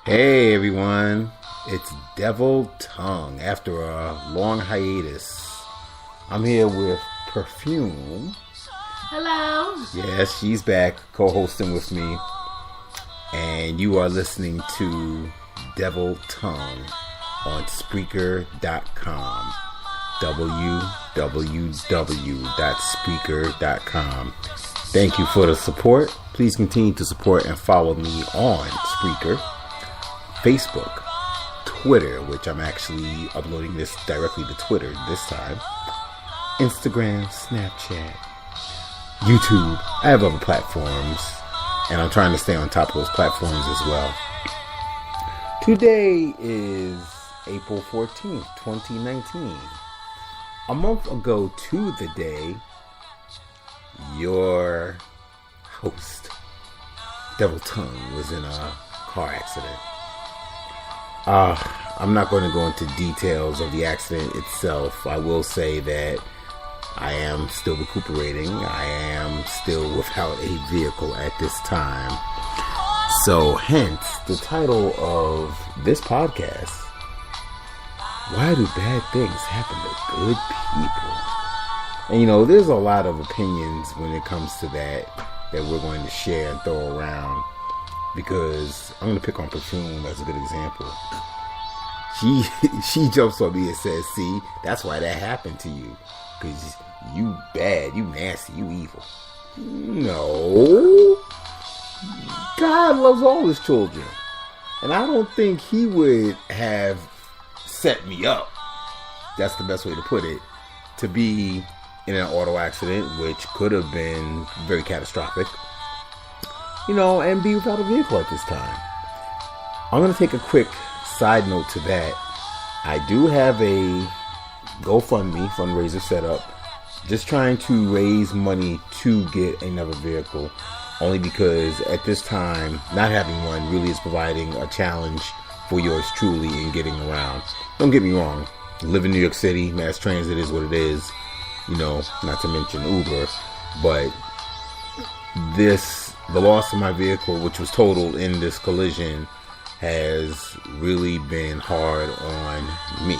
Hey everyone, it's Devil Tongue. After a long hiatus, I'm here with Perfume. Hello. Yes, she's back co-hosting with me. And you are listening to Devil Tongue on Spreaker.com. www.spreaker.com. Thank you for the support. Please continue to support and follow me on Spreaker, Facebook, Twitter, which I'm actually uploading this directly to Twitter this time, Instagram, Snapchat, YouTube. I have other platforms, and I'm trying to stay on top of those platforms as well. Today is April 14th, 2019. A month ago to the day, your host, Devil Tongue, was in a car accident. I'm not going to go into details of the accident itself. I will say that I am still recuperating. I am still without a vehicle at this time. So, hence, the title of this podcast, Why Do Bad Things Happen to Good People? And there's a lot of opinions when it comes to that we're going to share and throw around. Because I'm going to pick on Perfume as a good example. She jumps on me and says, see, that's why that happened to you. Because you bad, you nasty, you evil. No. God loves all his children. And I don't think he would have set me up, that's the best way to put it, to be in an auto accident, which could have been very catastrophic. And be without a vehicle at this time. I'm going to take a quick side note to that. I do have a GoFundMe fundraiser set up, just trying to raise money to get another vehicle, only because at this time, not having one really is providing a challenge for yours truly in getting around. Don't get me wrong, I live in New York City, mass transit is what it is, not to mention Uber, but the loss of my vehicle, which was totaled in this collision, has really been hard on me.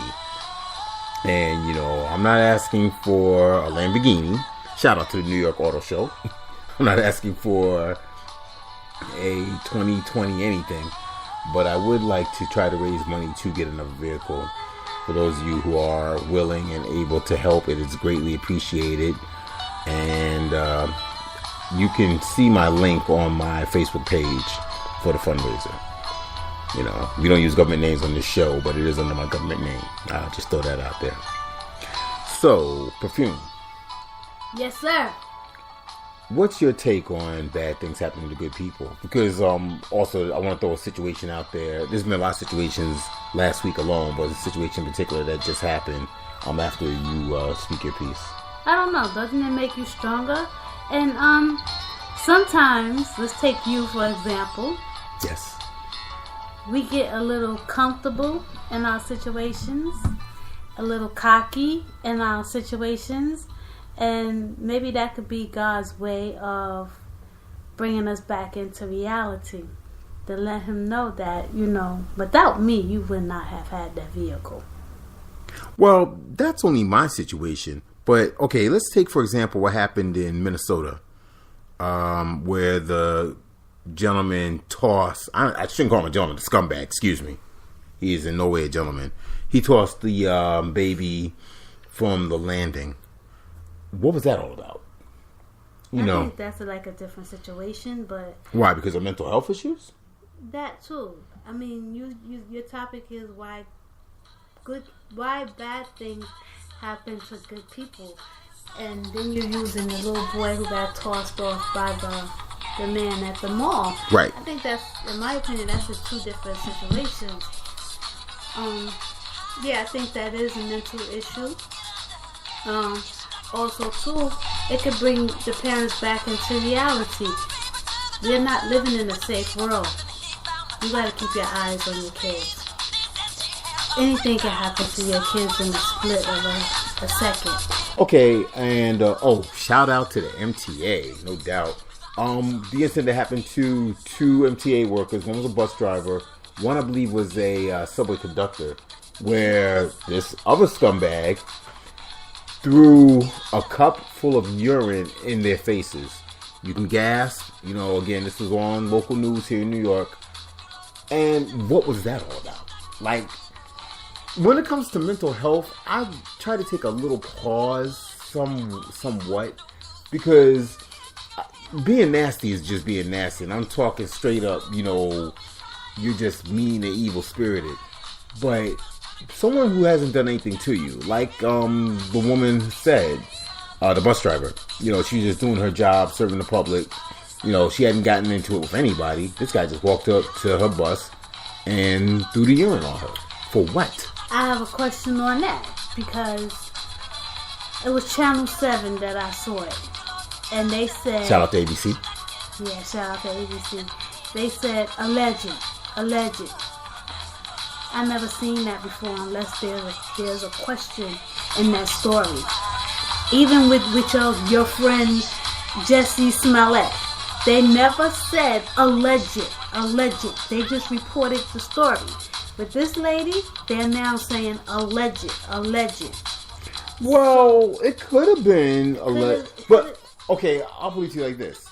And, I'm not asking for a Lamborghini. Shout out to the New York Auto Show. I'm not asking for a 2020 anything. But I would like to try to raise money to get another vehicle. For those of you who are willing and able to help, it is greatly appreciated. And you can see my link on my Facebook page for the fundraiser. We don't use government names on this show, but it is under my government name. I'll just throw that out there. So, Perfume. Yes, sir. What's your take on bad things happening to good people? Because also, I want to throw a situation out there. There's been a lot of situations last week alone, but a situation in particular that just happened after you speak your piece. I don't know. Doesn't it make you stronger? And sometimes, let's take you for example. Yes. We get a little comfortable in our situations, a little cocky in our situations, and maybe that could be God's way of bringing us back into reality, to let him know that, without me, you would not have had that vehicle. Well, that's only my situation. But, okay, let's take, for example, what happened in Minnesota, where the gentleman tossed, I shouldn't call him a gentleman, the scumbag, excuse me. He is in no way a gentleman. He tossed the baby from the landing. What was that all about? I think that's like a different situation, but... Why? Because of mental health issues? That too. I mean, your topic is why bad things happen to good people. And then you're using the little boy who got tossed off by the man at the mall. Right. I think that's, in my opinion, that's just two different situations. I think that is a mental issue. Also, too, it could bring the parents back into reality. We're not living in a safe world. You gotta keep your eyes on your kids. Anything can happen to your kids in the split of a second. Okay, and shout out to the MTA, no doubt. The incident that happened to two MTA workers. One was a bus driver. One, I believe, was a subway conductor, where this other scumbag threw a cup full of urine in their faces. You can gasp. Again, this was on local news here in New York. And what was that all about? Like, when it comes to mental health, I try to take a little pause somewhat, because being nasty is just being nasty. And I'm talking straight up, you're just mean and evil-spirited. But someone who hasn't done anything to you, like the woman said, the bus driver, she was just doing her job, serving the public. She hadn't gotten into it with anybody. This guy just walked up to her bus and threw the urine on her. For what? I have a question on that, because it was Channel 7 that I saw it. And they said... Shout out to ABC. Yeah, shout out to ABC. They said, alleged. I never seen that before unless there's a question in that story. Even with your friend Jesse Smollett, they never said alleged. They just reported the story. But this lady, they're now saying alleged. Well, it could have been alleged. But, okay, I'll put it to you like this.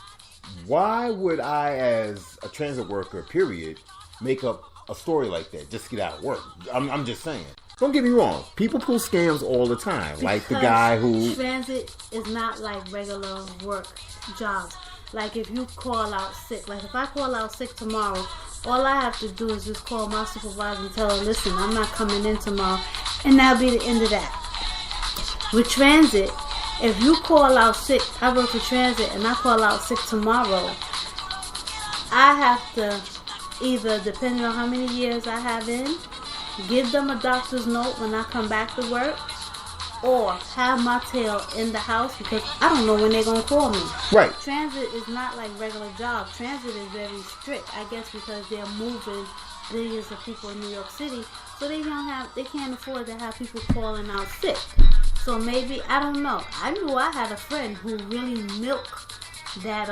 Why would I, as a transit worker, period, make up a story like that just to get out of work? I'm just saying. Don't get me wrong. People pull scams all the time. Because like the guy who... Transit is not like regular work jobs. Like if you call out sick. Like if I call out sick tomorrow, all I have to do is just call my supervisor and tell her, listen, I'm not coming in tomorrow. And that'll be the end of that. With transit, if you call out sick, I work for transit, and I call out sick tomorrow, I have to either, depending on how many years I have in, give them a doctor's note when I come back to work, or have my tail in the house, because I don't know when they're going to call me. Right. Transit is not like regular jobs. Transit is very strict, I guess, because they're moving billions of people in New York City, so they can't afford to have people calling out sick. So maybe, I don't know. I knew I had a friend who really milked that,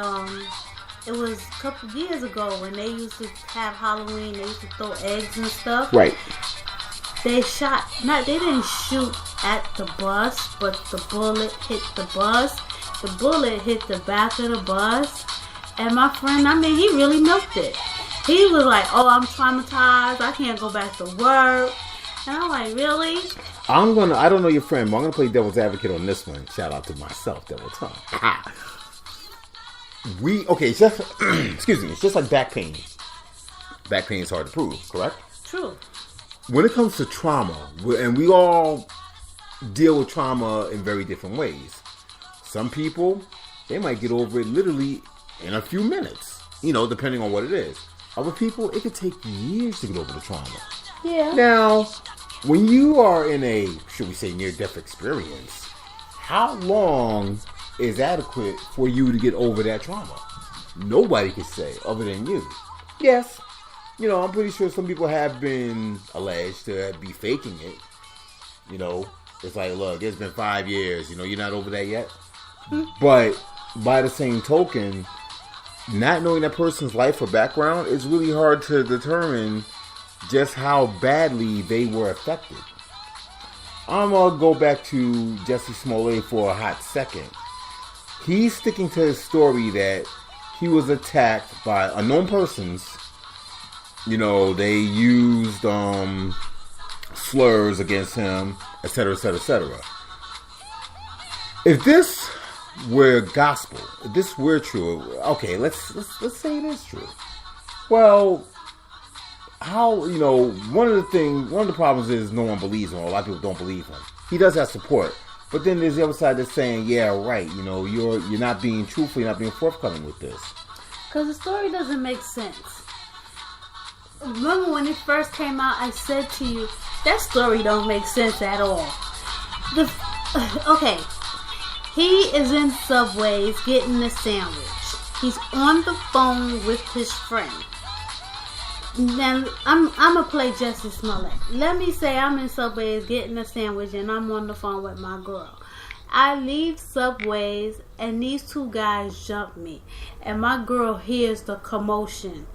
it was a couple of years ago when they used to have Halloween, they used to throw eggs and stuff. Right. They didn't shoot at the bus, but the bullet hit the bus. The bullet hit the back of the bus. And my friend, he really milked it. He was like, oh, I'm traumatized. I can't go back to work. And I'm like, really? I don't know your friend, but I'm going to play devil's advocate on this one. Shout out to myself, Devil Tongue. Excuse me, it's just like back pain. Back pain is hard to prove, correct? True. When it comes to trauma, and we all deal with trauma in very different ways. Some people, they might get over it literally in a few minutes, depending on what it is. Other people, it could take years to get over the trauma. Yeah. Now, when you are in a, should we say, near-death experience, how long is adequate for you to get over that trauma? Nobody can say other than you. Yes, I'm pretty sure some people have been alleged to be faking it. It's like, look, it's been 5 years, you're not over that yet. But by the same token, not knowing that person's life or background, it's really hard to determine just how badly they were affected. I'm going to go back to Jesse Smollett for a hot second. He's sticking to his story that he was attacked by unknown persons. They used slurs against him, etc., etc., etc. If this were gospel, if this were true, okay, let's say it is true. Well, how, one of the problems is no one believes him, or a lot of people don't believe him. He does have support, but then there's the other side that's saying, yeah, right, you're not being truthful, you're not being forthcoming with this. Because the story doesn't make sense. Remember when it first came out, I said to you, that story don't make sense at all. Okay, he is in Subways getting a sandwich. He's on the phone with his friend. Now, I'm going to play Jesse Smollett. Let me say I'm in Subways getting a sandwich and I'm on the phone with my girl. I leave Subways and these two guys jump me. And my girl hears the commotion.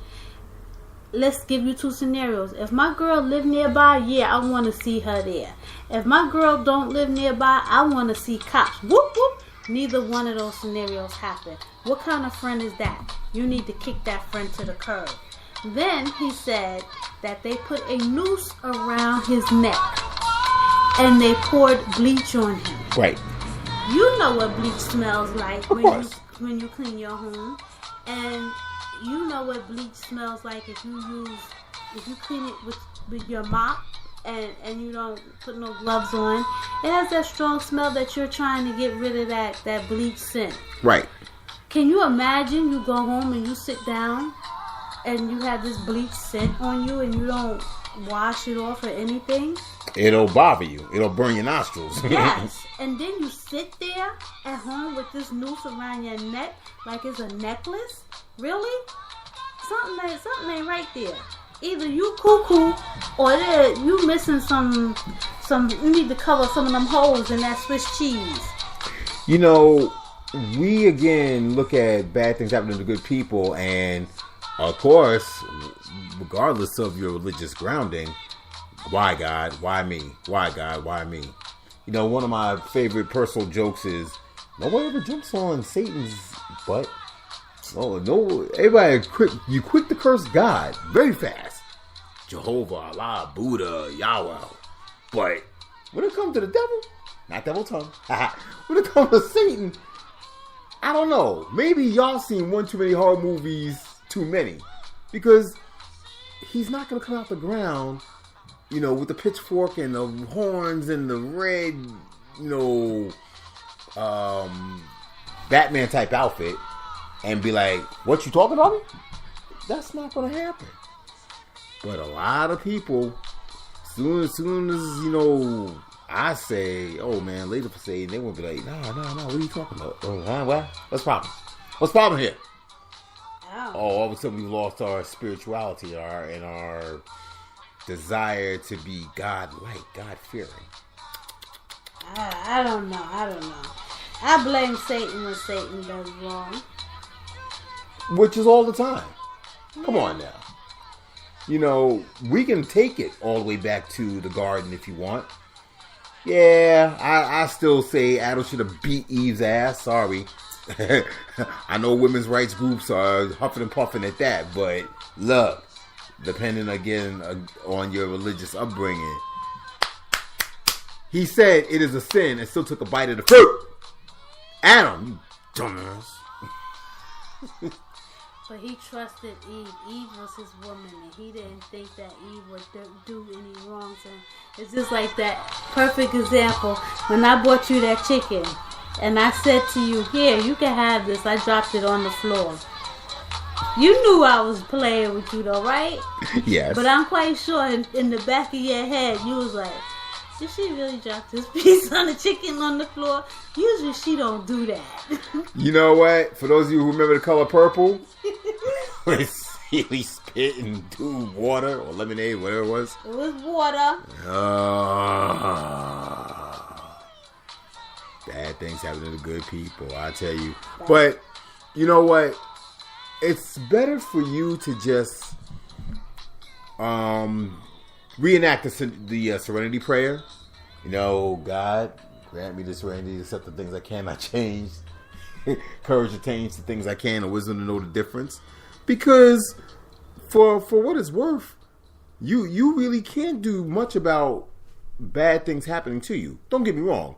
let's give you two scenarios. If my girl live nearby, yeah, I want to see her there. If my girl don't live nearby, I want to see cops. Whoop, whoop. Neither one of those scenarios happen. What kind of friend is that? You need to kick that friend to the curb. Then he said that they put a noose around his neck and they poured bleach on him. Right. You know what bleach smells like Of course. when you clean your home. And you know what bleach smells like if you clean it with your mop and you don't put no gloves on. It has that strong smell that you're trying to get rid of that bleach scent. Right. Can you imagine you go home and you sit down and you have this bleach scent on you and you don't wash it off or anything? It'll bother you. It'll burn your nostrils. Yes. And then you sit there at home with this noose around your neck like it's a necklace? Really? Something ain't right there. Either you cuckoo or you missing some. You need to cover some of them holes in that Swiss cheese. You know, we again look at bad things happening to good people, and of course, regardless of your religious grounding, why God? Why me? Why God? Why me? You know, one of my favorite personal jokes is nobody ever jumps on Satan's butt. No, everybody you quick to curse God very fast. Jehovah, Allah, Buddha, Yahweh. But when it comes to the devil, not devil tongue. When it comes to Satan, I don't know. Maybe y'all seen one too many horror movies too many. Because he's not going to come out the ground, you know, with the pitchfork and the horns and the red, you know, Batman type outfit and be like, what you talking about me? That's not going to happen. But a lot of people, soon as you know, I say, oh man, later for Satan, they won't be like, no, what are you talking about? Oh, what? What's the problem? What's the problem here? Oh, all of a sudden we lost our spirituality and our desire to be God-like, God-fearing. I don't know. I blame Satan when Satan does wrong. Which is all the time. Come on now. You know, we can take it all the way back to the garden if you want. Yeah, I still say Adam should have beat Eve's ass. Sorry. I know women's rights groups are huffing and puffing at that, but look, depending again on your religious upbringing, he said it is a sin and still took a bite of the fruit. Adam, you dumbass. But he trusted Eve. Eve was his woman, and he didn't think that Eve would do any wrong to him. It's just like that perfect example. When I bought you that chicken, and I said to you, here, you can have this. I dropped it on the floor. You knew I was playing with you, though, right? Yes. But I'm quite sure in the back of your head, you was like, did she really drop this piece on the chicken on the floor? Usually she don't do that. You know what? For those of you who remember the color purple, when he spit into water or lemonade, whatever it was. It was water. Bad things happen to the good people, I tell you. But, you know what? It's better for you to just reenact the Serenity Prayer. You know, God, grant me the serenity to accept the things I cannot change. Courage to change the things I can, and wisdom to know the difference. Because for what it's worth, you really can't do much about bad things happening to you. Don't get me wrong.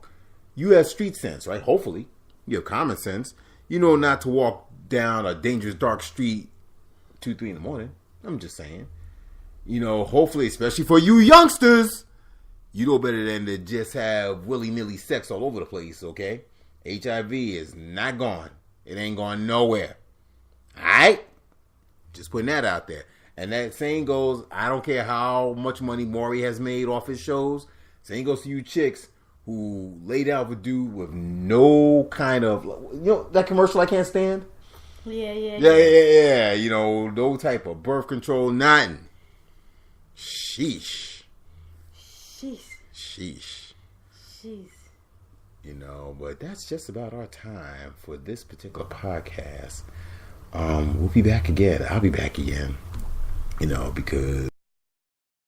You have street sense, right? Hopefully. You have common sense. You know not to walk down a dangerous dark street 2-3 in the morning. I'm just saying. You know, hopefully, especially for you youngsters, you know better than to just have willy-nilly sex all over the place, okay? HIV is not gone. It ain't going nowhere. Alright? Just putting that out there. And that saying goes, I don't care how much money Maury has made off his shows. Saying goes to you chicks who lay down with a dude with no kind of, you know, that commercial I can't stand? Yeah. You know, no type of birth control, nothing. Sheesh. You know, but that's just about our time for this particular podcast. We'll be back again. I'll be back again. because